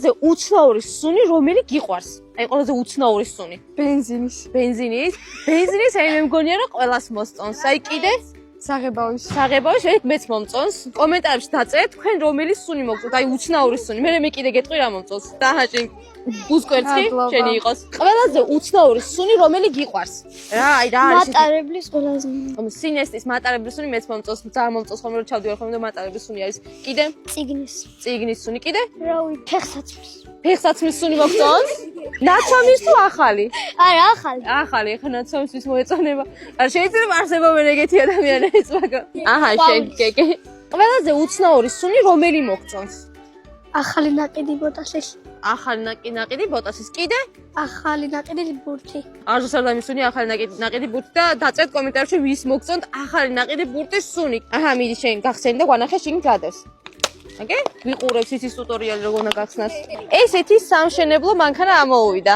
ყველაზე უცნაური სუნი რომელი გიყვარს? აი ყველაზე უცნაური სუნი. ბენზინის. ბენზინის აი მე მგონია რომ ყველას მოსწონს. აი კიდე საღებავის. საღებავის მეც მომწონს. კომენტარებში დაწერეთ თქვენ რომელი სუნი მოგწონთ. აი უცნაური სუნი. მე კიდე გეტყვი რა მომწონს. დაჰაჭი გუსკვერცხი შენი იყოს. ყველაზე უცნაური სუნი რომელი გიყვარს? რა არის? მატარებლის ყველაზე. სინესტის მატარებლის სუნი მეც მომწონს. ძალიან მომწონს ხომ რომ ჩავდივარ ხომ და მატარებლის სუნი არის. კიდე წიგნის სუნი კიდე? რავი, ფეხსაცმლის. ფეხსაცმლის სუნი მოგწონს? ნაცამის თუ ახალი? არა, ახალი. ახალი, ახლა ნაცამისთვის მოეწონება. არ შეიძლება არსებობენ ეგეთი ადამიანებიც, მაგრამ აჰა, შენ გეკე. ყველაზე უცნაური სუნი რომელი მოგწონს? ახალი ნაკიდი ბოტასის. ახალი ნაკიდი ბოტასის. კიდე? ახალი ნაკიდი ბურთი. არზუს ადამის სუნი ახალი ნაკიდი ბურთი და დაწერთ კომენტარებში ვის მოგწონთ ახალი ნაკიდი ბურთის სუნი. აჰა, მიდი შენ გახსენი და გვანახე შენ გადავს. ოკეი? ვიყურებს იცის ტუტორიალი როგორ უნდა გახსნას. ესეთი სამშენებლო მანქანა ამოუვიდა.